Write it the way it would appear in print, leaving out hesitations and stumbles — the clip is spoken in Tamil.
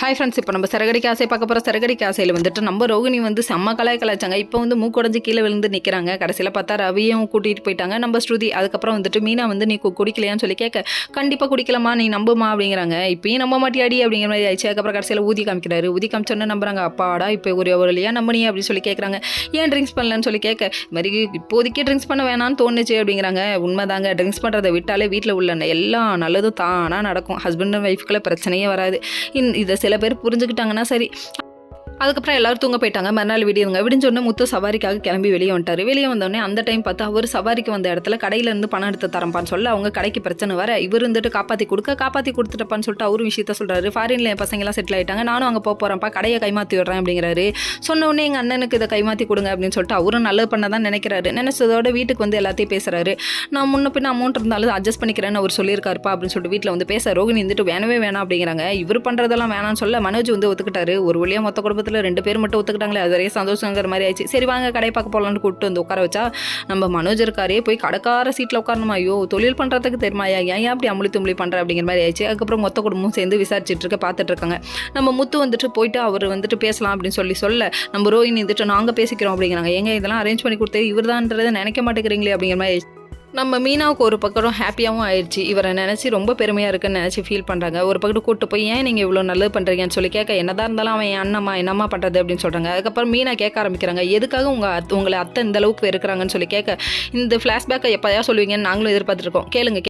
ஹாய் ஃப்ரெண்ட்ஸ், இப்போ நம்ம சிறகடிக்க ஆசை பார்க்க போகிற சிறகடிக்க ஆசையில் வந்துட்டு நம்ம ரோகிணி வந்து செம்ம கலாய்ச்சாங்க. இப்போ வந்து மூக்குடைஞ்சு கீழே விழுந்து நிற்கிறாங்க. கடைசியில் பார்த்தா ரவியும் கூட்டிகிட்டு போயிட்டாங்க நம்ம ஸ்ருதி. அதுக்கப்புறம் வந்துட்டு மீனா வந்து நீ குடிக்கலையான்னு சொல்லி கேட்க, கண்டிப்பாக குடிக்கலாமா, நீ நம்புமா அப்படிங்கிறாங்க. இப்பயும் நம்ப மாட்டியாடி அப்படிங்கிற மாதிரி ஆயிடுச்சு. அதுக்கப்புறம் கடைசியில் ஊதி காமிக்கிறாரு. ஊதி காமிச்சோன்னு நம்புறாங்க. அப்பாடா இப்போ ஒரு வழியாக நம்பினியா அப்படின்னு சொல்லி கேட்குறாங்க. ஏன் ட்ரிங்க்ஸ் பண்ணலன்னு சொல்லி கேட்க, இது மாதிரி இப்போதைக்கு ட்ரிங்க்ஸ் பண்ண வேணான்னு தோணுச்சு அப்படிங்கிறாங்க. உண்மைதாங்க, ட்ரிங்க்ஸ் பண்ணுறதை விட்டாலே வீட்டில் உள்ள எல்லா நல்லதும் தானாக நடக்கும். ஹஸ்பண்ட் அண்ட் ஒய்ஃப்குள்ளே பிரச்சனையே வராது. இதை சில பேர் புரிஞ்சுக்கிட்டாங்கன்னா சரி. அதுக்கப்புறம் எல்லாரும் தூங்க போயிட்டாங்க. மறுநாள் விடிஞ்சோடனே முத்து சவாரிக்காக கிளம்பி வெளியே வந்துட்டார். வெளியே வந்தோடனே அந்த டைம் பார்த்து அவர் சவாரிக்கு வந்த இடத்துல கடையிலேருந்து பணம் எடுத்து தரப்பான்னு சொல்ல அவங்க கடைக்கு பிரச்சனை வர இவர் வந்துட்டு காப்பாற்றி கொடுத்துட்டப்பான்னு சொல்லிட்டு அவரும் விஷயத்த சொல்கிறாரு. ஃபாரின்ல என் பசங்களாம் செட்டில் ஆகிட்டாங்க, நானும் அங்கே போகிறேன்ப்பா, கடையை கைமாற்றி விடுறேன் அப்படிங்கிறாரு. சொன்ன உடனே எங்கள் அண்ணனுக்கு இதை கைமாற்றி கொடுங்க அப்படின்னு சொல்லிட்டு அவரும் நல்லது பண்ண தான் நினைக்கிறாரு. நினைச்சதோட வீட்டுக்கு வந்து எல்லாத்தையும் பேசுகிறாரு. நான் முன்ன பின்ன அமௌண்ட் இருந்தாலும் அட்ஜஸ்ட் பண்ணிக்கிறேன்னு அவர் சொல்லியிருக்காருப்பா அப்படின்னு சொல்லிட்டு வீட்டில் வந்து பேச ரோகிணி வந்துட்டு வேணாம் அப்படிங்கிறாங்க. இவர் பண்ணுறதெல்லாம் வேணாம்னு சொல்ல மனோஜ் வந்து ஒத்துக்கிட்டாரு. ஒரு வழியாக மொத்த குடும்பத்தில் 2 பேர் மட்டும் ஒத்துக்கிட்டாங்களே, அது வரையும் சந்தோஷங்கிற மாதிரி ஆயிடுச்சு. சரி வாங்க கடை பார்க்க போகலான்னு கூப்பிட்டு வந்து உட்கார வச்சா நம்ம மனோஜ் இருக்காரே போய் கடைக்கார சீட்டில் உட்காரணுமா, ஐயோ தொழில் பண்ணுறதுக்கு தெரியுமாயா, ஏன் அப்படி அமுளி பண்ணுற அப்படிங்கிற மாதிரி ஆயிடுச்சு. அதுக்கப்புறம் மொத்த குடும்பமும் சேர்ந்து விசாரிச்சுட்டு பார்த்துட்டு இருக்காங்க. நம்ம முத்து வந்துட்டு போயிட்டு அவர் வந்துட்டு பேசலாம் அப்படின்னு சொல்ல நம்ம ரோஹினி வந்துட்டு நாங்கள் பேசிக்கிறோம் அப்படிங்கிறாங்க. ஏங்க இதெல்லாம் அரேஞ்ச் பண்ணி கொடுத்து இவர் தான்றதை நினைக்க மாட்டேங்கிறீங்களே அப்படிங்கிற மாதிரி. நம்ம மீனாவுக்கு ஒரு பக்கம் ஹாப்பியாகவும் ஆயிடுச்சு. இவரை நினச்சி ரொம்ப பெருமையாக இருக்குன்னு நினச்சி ஃபீல் பண்ணுறாங்க. ஒரு பக்கம் கூப்பிட்டு போய் ஏன் நீங்கள் இவ்வளோ நல்லது பண்ணுறீங்கன்னு சொல்லி கேட்க, என்னதான் இருந்தாலும் அவன் என் அண்ணம்மா என்னம்மா பண்ணுறது அப்படின்னு சொல்கிறாங்க. அதுக்கப்புறம் மீனா கேட்க ஆரம்பிக்கிறாங்க, எதுக்காக உங்களை அத்தை இந்த அளவுக்கு இருக்கிறாங்கன்னு சொல்லி கேட்க, இந்த ஃப்ளாஷ்பேக்கை எப்போயா சொல்லுவீங்கன்னு நாங்களும் எதிர்பார்த்துருக்கோம், கேளுங்க.